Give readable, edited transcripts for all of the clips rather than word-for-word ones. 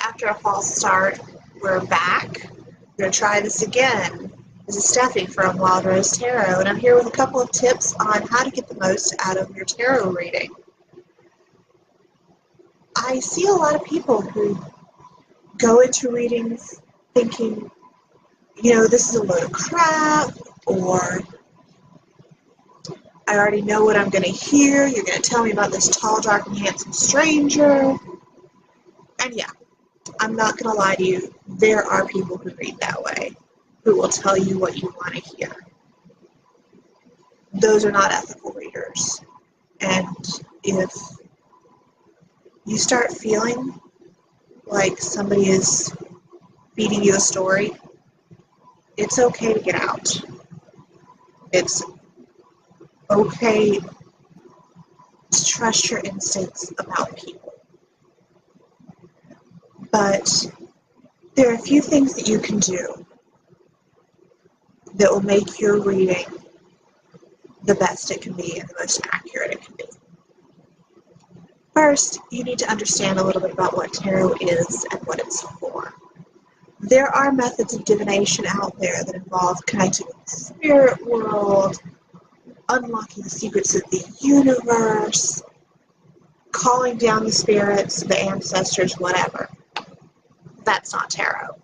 After a false start, we're back. We're going to try this again. This is Steffi from Wild Rose Tarot, and I'm here with a couple of tips on how to get the most out of your tarot reading. I see a lot of people who go into readings thinking, this is a load of crap, or I already know what I'm going to hear. You're going to tell me about this tall, dark, and handsome stranger. And yeah, I'm not going to lie to you. There are people who read that way, who will tell you what you want to hear. Those are not ethical readers. And if you start feeling like somebody is feeding you a story, it's okay to get out. It's okay to trust your instincts about people. But there are a few things that you can do that will make your reading the best it can be and the most accurate it can be. First, you need to understand a little bit about what tarot is and what it's for. There are methods of divination out there that involve connecting with the spirit world, unlocking the secrets of the universe, calling down the spirits, the ancestors, whatever. That's not tarot.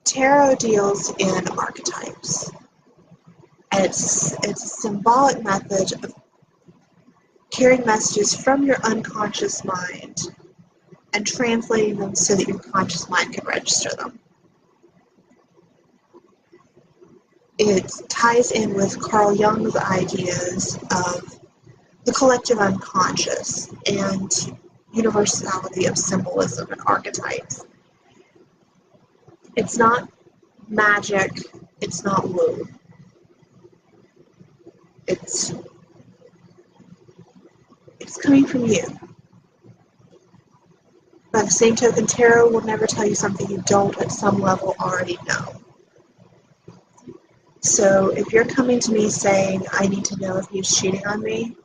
Tarot deals in archetypes. And it's a symbolic method of carrying messages from your unconscious mind and translating them so that your conscious mind can register them. It ties in with Carl Jung's ideas of the collective unconscious and universality of symbolism and archetypes. It's not magic, it's not woo. It's coming from you. By the same token, tarot will never tell you something you don't at some level already know. So if you're coming to me saying, I need to know if he's cheating on me,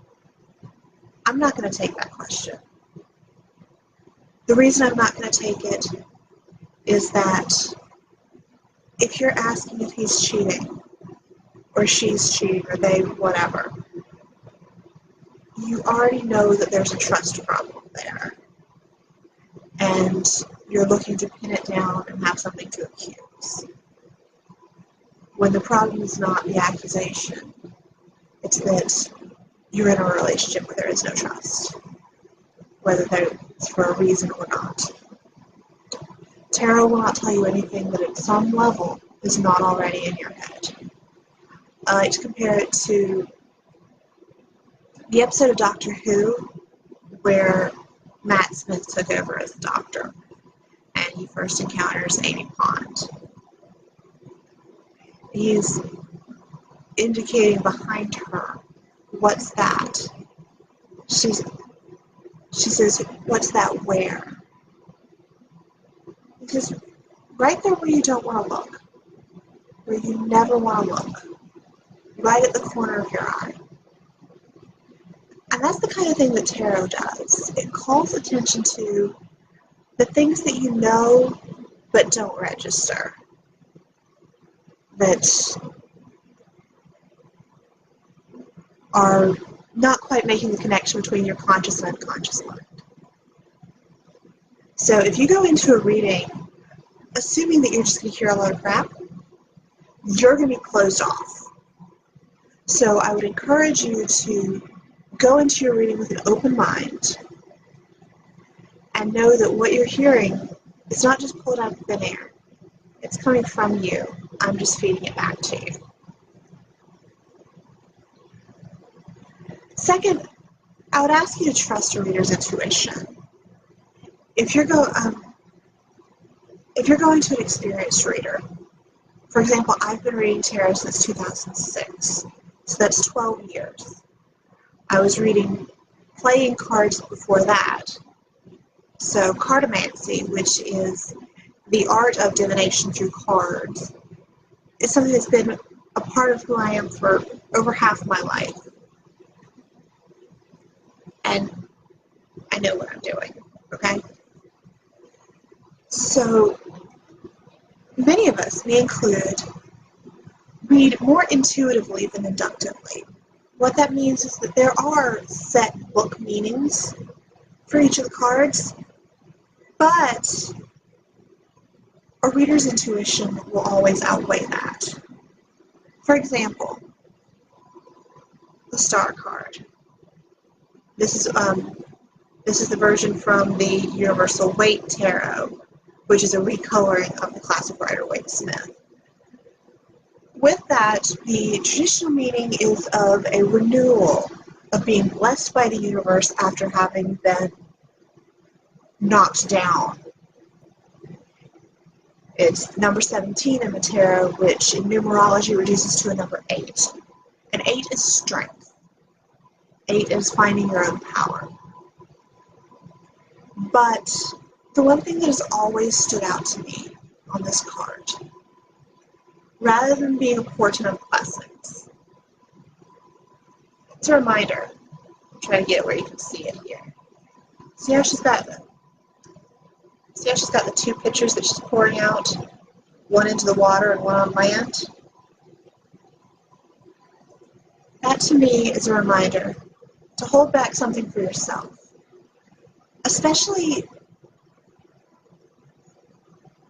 I'm not going to take that question. The reason I'm not going to take it is that if you're asking if he's cheating, or she's cheating, or they, whatever, you already know that there's a trust problem there. And you're looking to pin it down and have something to accuse. When the problem is not the accusation, it's that you're in a relationship where there is no trust, whether it's for a reason or not. Tarot will not tell you anything that at some level is not already in your head. I like to compare it to the episode of Doctor Who where Matt Smith took over as a doctor and he first encounters Amy Pond. He's indicating behind her, what's that? She says, what's that where? Because right there where you don't want to look, where you never want to look, right at the corner of your eye. And that's the kind of thing that tarot does. It calls attention to the things that you know but don't register. That are not quite making the connection between your conscious and unconscious mind. So if you go into a reading assuming that you're just going to hear a lot of crap, you're going to be closed off. So I would encourage you to go into your reading with an open mind and know that what you're hearing is not just pulled out of thin air. It's coming from you. I'm just feeding it back to you. Second, I would ask you to trust a reader's intuition. If you're going to an experienced reader, for example, I've been reading tarot since 2006, so that's 12 years. I was reading playing cards before that. So cartomancy, which is the art of divination through cards, is something that's been a part of who I am for over half my life. And I know what I'm doing, okay? So many of us, me included, read more intuitively than inductively. What that means is that there are set book meanings for each of the cards, but a reader's intuition will always outweigh that. For example, the Star card. This is the version from the Universal Waite Tarot, which is a recoloring of the classic Rider-Waite Smith. With that, the traditional meaning is of a renewal, of being blessed by the universe after having been knocked down. It's number 17 in the tarot, which in numerology reduces to a number 8. And 8 is strength. 8 is finding your own power. But the one thing that has always stood out to me on this card, rather than being a portent of blessings, it's a reminder. I'm trying to get it where you can see it here. See how she's got the two pitchers that she's pouring out, one into the water and one on land? That to me is a reminder to hold back something for yourself. Especially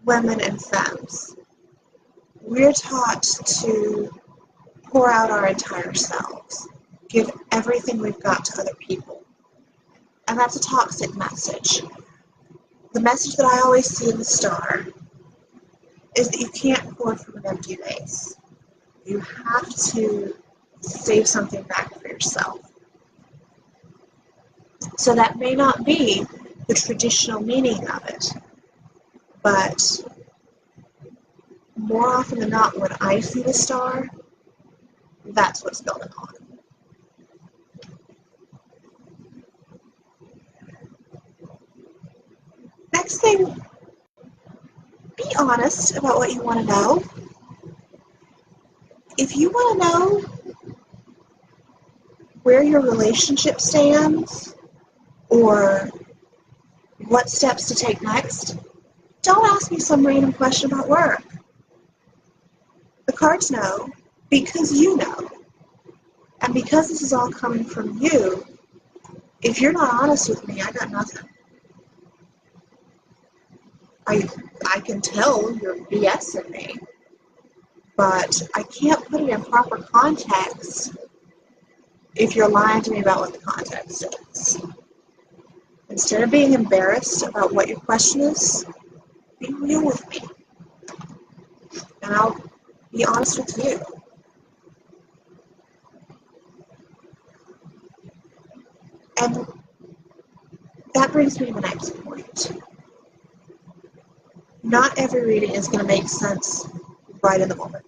women and femmes. We're taught to pour out our entire selves, give everything we've got to other people. And that's a toxic message. The message that I always see in the Star is that you can't pour from an empty vase. You have to save something back for yourself. So that may not be the traditional meaning of it, but more often than not, when I see the Star, that's what's going on. Next thing, be honest about what you want to know. If you want to know where your relationship stands or what steps to take next, don't ask me some random question about work. The cards know because you know. And because this is all coming from you, if you're not honest with me, I got nothing. I can tell you're BSing me, but I can't put it in proper context if you're lying to me about what the context is. Instead of being embarrassed about what your question is, be real with me. And I'll be honest with you. And that brings me to the next point. Not every reading is going to make sense right in the moment.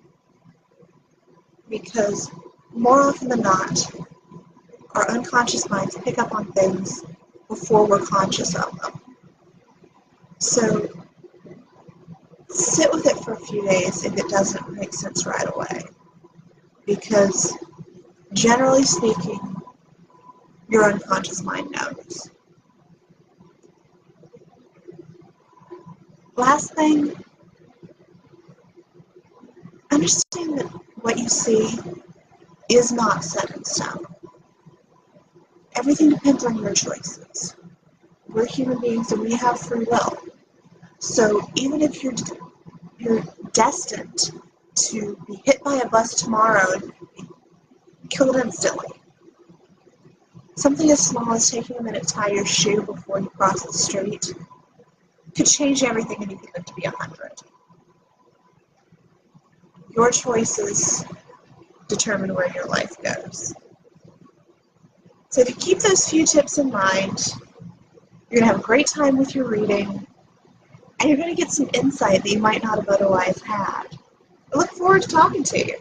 Because more often than not, our unconscious minds pick up on things before we're conscious of them. So sit with it for a few days if it doesn't make sense right away. Because generally speaking, your unconscious mind knows. Last thing, understand that what you see is not set in stone. Everything depends on your choices. We're human beings and we have free will. So even if you're destined to be hit by a bus tomorrow and be killed instantly, something as small as taking a minute to tie your shoe before you cross the street could change everything and you could live to be 100. Your choices determine where your life goes. So if you keep those few tips in mind, you're going to have a great time with your reading, and you're going to get some insight that you might not have otherwise had. I look forward to talking to you.